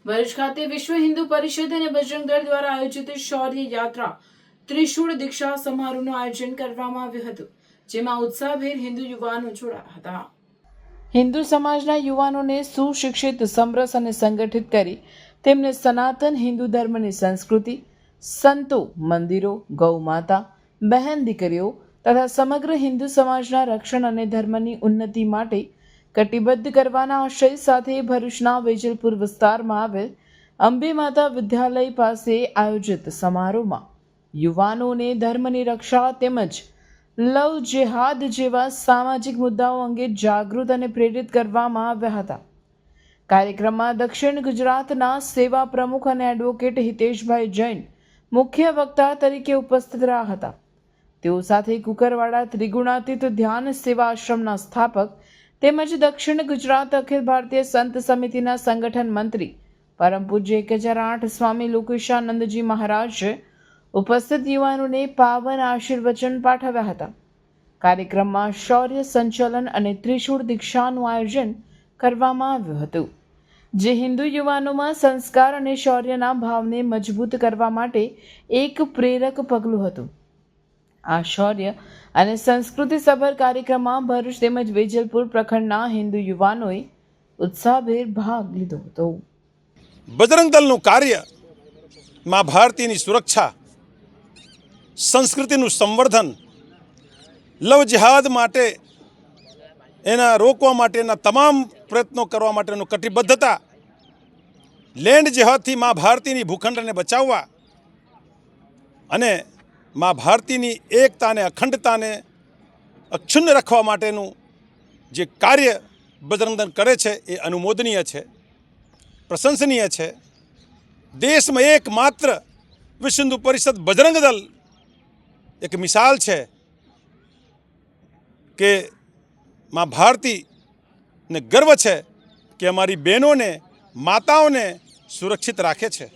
ભરૂચ ખાતે વિશ્વ હિન્દુ પરિષદ અને બજરંગ દળ દ્વારા આયોજિત શૌર્ય યાત્રા ત્રિશૂળ દીક્ષા સમારોહનું આયોજન કરવામાં આવ્યું હતું, જેમાં ઉત્સાહભેર હિન્દુ યુવાનો જોડાયા હતા. હિન્દુ સમાજના યુવાનોને સુશિક્ષિત, સમરસ અને સંગઠિત કરી તેમને સનાતન હિન્દુ ધર્મની સંસ્કૃતિ, સંતો, મંદિરો, ગૌમાતા, બહેન દીકરીઓ તથા સમગ્ર હિન્દુ સમાજના રક્ષણ અને ધર્મની ઉન્નતિ માટે કટિબદ્ધ કરવાના આશય સાથે ભરૂચના વેજલપુર વિસ્તારમાં આવેલ અંબે માતા વિદ્યાલય પાસે આયોજિત સમારોહમાં યુવાનોને ધર્મની રક્ષા તેમજ લવ જેહાદ જેવા સામાજિક મુદ્દાઓ અંગે જાગૃત અને પ્રેરિત કરવામાં આવ્યા હતા. કાર્યક્રમમાં દક્ષિણ ગુજરાતના સેવા પ્રમુખ અને એડવોકેટ હિતેશભાઈ જૈન મુખ્ય વક્તા તરીકે ઉપસ્થિત રહ્યા હતા. તેઓ સાથે કુકરવાડા ત્રિગુણાતીત ધ્યાન સેવા આશ્રમના સ્થાપક તેમજ દક્ષિણ ગુજરાત અખિલ ભારતીય સંત સમિતિના સંગઠન મંત્રી પરમ પૂજ્ય 1008 સ્વામી લોકેશાનંદજી મહારાજ ઉપસ્થિત યુવાનોને પાવન આશીર્વચન પાઠવ્યા હતા. કાર્યક્રમમાં શૌર્ય સંચલન અને ત્રિશૂળ દીક્ષાનું આયોજન કરવામાં આવ્યું હતું, જે હિન્દુ યુવાનોમાં સંસ્કાર અને શૌર્યના ભાવને મજબૂત કરવા માટે એક પ્રેરક પગલું હતું. આ શૌર્ય અને સંસ્કૃતિ સભર કાર્યક્રમમાં ભરૂચ તેમજ વેજલપુર પ્રખંડના હિન્દુ યુવાનોએ ઉત્સાહભેર ભાગ લીધો હતો. બજરંગ દળનું કાર્ય માં ભારતીની સુરક્ષા, સંસ્કૃતિનું સંવર્ધન, લવ જિહાદ માટે એના રોકવા માટેના તમામ પ્રયત્નો કરવા માટેનું કટિબદ્ધતા, લેન્ડ જેહાદથી માં ભારતીની ભૂખંડને બચાવવા અને માં ભારતીની એકતાને, અખંડતાને અક્ષુણ્ણ રાખવા માટેનું જે કાર્ય બજરંગ દળ કરે છે એ અનુમોદનીય છે, પ્રશંસનીય છે. દેશમાં એકમાત્ર વિશ્વ હિન્દુ પરિષદ બજરંગ દળ એક મિસાલ છે કે માં ભારતીને ગર્વ છે કે અમારી બહેનોને, માતાઓને સુરક્ષિત રાખે છે.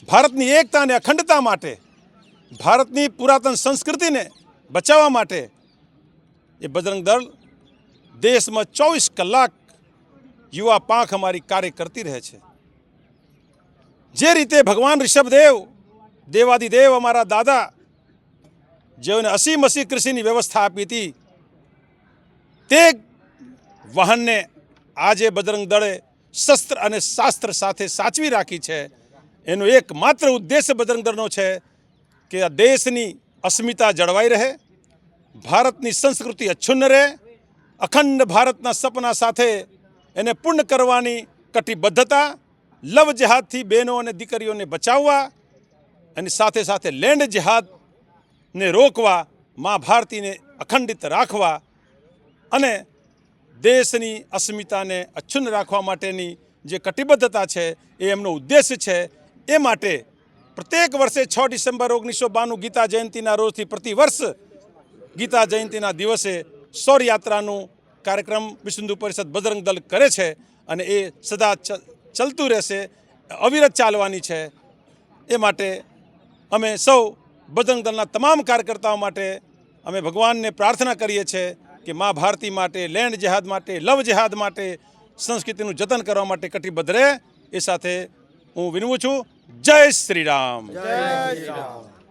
ભારતની એકતા અને અખંડતા માટે, ભારતની પુરાતન સંસ્કૃતિને બચાવવા માટે એ બજરંગ દળ દેશમાં 24 કલાક યુવા પાંખ અમારી કાર્ય કરતી રહે છે. જે રીતે ભગવાન ઋષભદેવ, દેવાદિદેવ, અમારા દાદા, જેઓને અસી કૃષિની વ્યવસ્થા આપી હતી, તે વાહનને આજે બજરંગ દળે શસ્ત્ર અને શાસ્ત્ર સાથે સાચવી રાખી છે. એનો એકમાત્ર ઉદ્દેશ બજરંગ દળનો છે કે આ દેશની અસ્મિતા જળવાઈ રહે, ભારતની સંસ્કૃતિ અક્ષુણ્ણ રહે, અખંડ ભારતના સપના સાથે એને પૂર્ણ કરવાની કટિબદ્ધતા, લવ જેહાદથી બહેનો અને દીકરીઓને બચાવવા અને સાથે સાથે લેન્ડ જેહાદને રોકવા, માં ભારતીને અખંડિત રાખવા અને દેશની અસ્મિતાને અક્ષુણ્ણ રાખવા માટેની જે કટિબદ્ધતા છે એ એમનો ઉદ્દેશ્ય છે. એ માટે પ્રત્યેક વર્ષે 6 ડિસેમ્બર 1992 ગીતા જયંતિના રોજથી પ્રતિવર્ષ ગીતા જયંતિના દિવસે શૌર્ય યાત્રાનું કાર્યક્રમ વિશ્વ હિન્દુ પરિષદ બજરંગ દળ કરે છે અને એ સદા ચાલતું રહેશે, અવિરત ચાલવાની છે. એ માટે અમે સૌ બજરંગ દળના તમામ કાર્યકર્તાઓ માટે અમે ભગવાનને પ્રાર્થના કરીએ છીએ કે મા ભારતી માટે, લેન્ડ જેહાદ માટે, લવ જેહાદ માટે, સંસ્કૃતિનું જતન કરવા માટે કટિબદ્ધ રહે. એ સાથે હું વિનવું છું. જય શ્રી રામ. જય શ્રી રામ.